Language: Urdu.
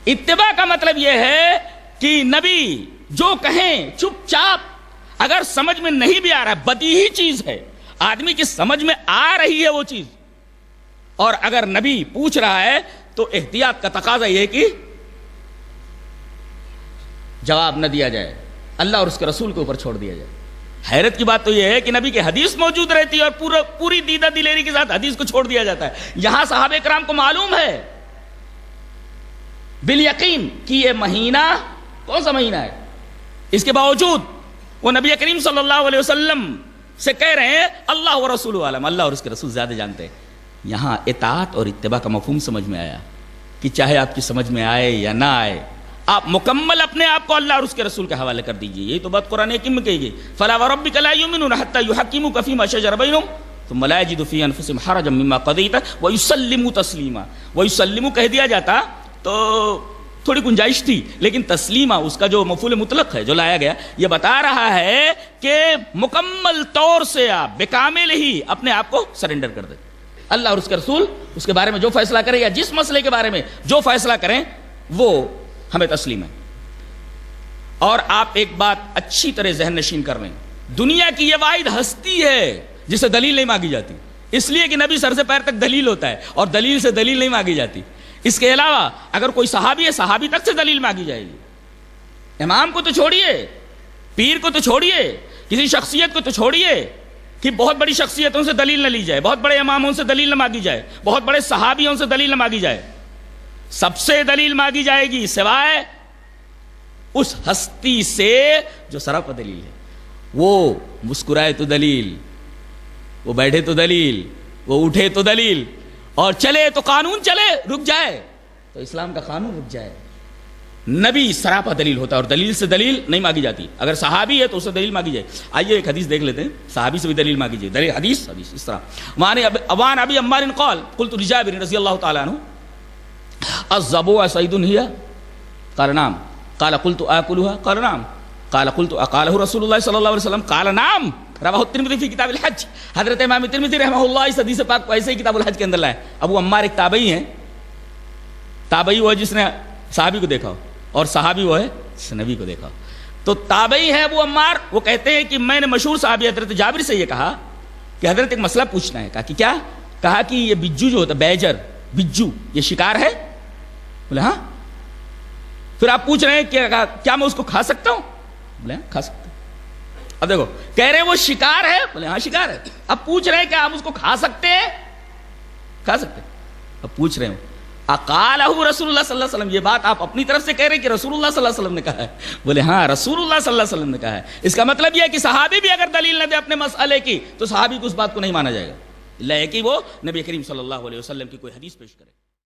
اتباع کا مطلب یہ ہے کہ نبی جو کہیں چپ چاپ، اگر سمجھ میں نہیں بھی آ رہا ہے، بدیہی چیز ہے، آدمی کی سمجھ میں آ رہی ہے وہ چیز، اور اگر نبی پوچھ رہا ہے تو احتیاط کا تقاضا یہ ہے کہ جواب نہ دیا جائے، اللہ اور اس کے رسول کے اوپر چھوڑ دیا جائے۔ حیرت کی بات تو یہ ہے کہ نبی کی حدیث موجود رہتی ہے اور پوری دیدہ دلیری کے ساتھ حدیث کو چھوڑ دیا جاتا ہے۔ یہاں صحابہ کرام کو معلوم ہے بالیقین کہ یہ مہینہ کون سا مہینہ ہے، اس کے باوجود وہ نبی کریم صلی اللہ علیہ وسلم سے کہہ رہے ہیں اللہ و رسول عالم، اللہ اور اس کے رسول زیادہ جانتے ہیں۔ یہاں اطاعت اور اتباع کا مفہوم سمجھ میں آیا کہ چاہے آپ کی سمجھ میں آئے یا نہ آئے، آپ مکمل اپنے آپ کو اللہ اور اس کے رسول کے حوالے کر دیجئے۔ یہی تو بات قرآن حکیم میں کہی گئی، فَلَا وَرَبِّكَ لَا يُؤْمِنُونَ حَتَّى يُحَكِّمُوكَ فِي مَا شَجَرَ بَيْنَهُمْ ثُمَّ لَا يَجِدُوا فِي أَنفُسِهِمْ حَرَجًا مِّمَّا قَضَيْتَ وَيُسَلِّمُوا تَسْلِيمًا۔ وَيُسَلِّمُوا کہہ دیا جاتا تو تھوڑی گنجائش تھی، لیکن تسلیمہ اس کا جو مفعول مطلق ہے جو لایا گیا، یہ بتا رہا ہے کہ مکمل طور سے آپ بکامل ہی اپنے آپ کو سرنڈر کر دیں۔ اللہ اور اس کے رسول اس کے بارے میں جو فیصلہ کریں یا جس مسئلے کے بارے میں جو فیصلہ کریں وہ ہمیں تسلیم ہے۔ اور آپ ایک بات اچھی طرح ذہن نشین کر لیں، دنیا کی یہ واحد ہستی ہے جسے دلیل نہیں مانگی جاتی، اس لیے کہ نبی سر سے پیر تک دلیل ہوتا ہے اور دلیل سے دلیل نہیں مانگی جاتی۔ اس کے علاوہ اگر کوئی صحابی ہے، صحابی تک سے دلیل مانگی جائے گی۔ امام کو تو چھوڑیے، پیر کو تو چھوڑیے، کسی شخصیت کو تو چھوڑیے کہ بہت بڑی شخصیتوں سے دلیل نہ لی جائے، بہت بڑے اماموں سے دلیل نہ مانگی جائے، بہت بڑے صحابیوں سے دلیل نہ مانگی جائے۔ سب سے دلیل مانگی جائے گی سوائے اس ہستی سے جو سراپا دلیل ہے۔ وہ مسکرائے تو دلیل، وہ بیٹھے تو دلیل، وہ اٹھے تو دلیل، اور چلے تو قانون چلے، رک جائے تو اسلام کا قانون رک جائے۔ نبی سراپا دلیل ہوتا ہے اور دلیل سے دلیل نہیں مانگی جاتی۔ اگر صحابی ہے تو اس سے دلیل مانگی جائے۔ آئیے ایک حدیث دیکھ لیتے ہیں، صحابی سے بھی دلیل مانگی جائے۔ دلیل حدیث اس طرح، وعن ابی عمار قال قلت لجابر رضی اللہ تعالی عنہ الضبوع صید ہی قال نعم قال قلت آکلها قال نعم قال قلت اقاله رسول اللہ صلی اللہ علیہ وسلم قال نعم رواہ الترمذی فی کتاب الحج۔ حضرت امام ترمذی رحمہ اللہ اس حدیث پاک کو ایسے ہی کتاب الحج کے اندر لائے۔ ابو عمار ایک تابعی ہیں، تابعی وہ ہے جس نے صحابی کو دیکھا ہو، اور صحابی وہ ہے جس نے نبی کو دیکھا ہو۔ تو تابعی ہے ابو عمار، وہ کہتے ہیں کہ میں نے مشہور صحابی حضرت جابر سے یہ کہا کہ حضرت ایک مسئلہ پوچھنا ہے۔ کہا کہ کیا؟ کہا کہ یہ بجو جو ہوتا ہے، بیجر بجو، یہ شکار ہے؟ بولے ہاں۔ پھر آپ پوچھ رہے ہیں کہ کیا میں اس کو کھا سکتا ہوں؟ بولے ہاں کھا سکتا ہوں۔ اب دیکھو کہہ رہے ہیں وہ شکار ہے، بولے ہاں شکار ہے۔ اب پوچھ رہے ہیں کہ آپ اس کو کھا سکتے ہیں؟ کھا سکتے ہیں۔ اب پوچھ رہے ہیں اقالہ رسول اللہ صلی اللہ علیہ وسلم، یہ بات آپ اپنی طرف سے کہہ رہے ہیں کہ رسول اللہ صلی اللہ علیہ وسلم نے کہا ہے؟ بولے ہاں رسول اللہ صلی اللہ علیہ وسلم نے کہا ہے۔ اس کا مطلب یہ ہے کہ صحابی بھی اگر دلیل نہ دے اپنے مسئلے کی تو صحابی کو اس بات کو نہیں مانا جائے گا، اللہ ہے کہ وہ نبی کریم صلی اللہ علیہ وسلم کی کوئی حدیث پیش کرے۔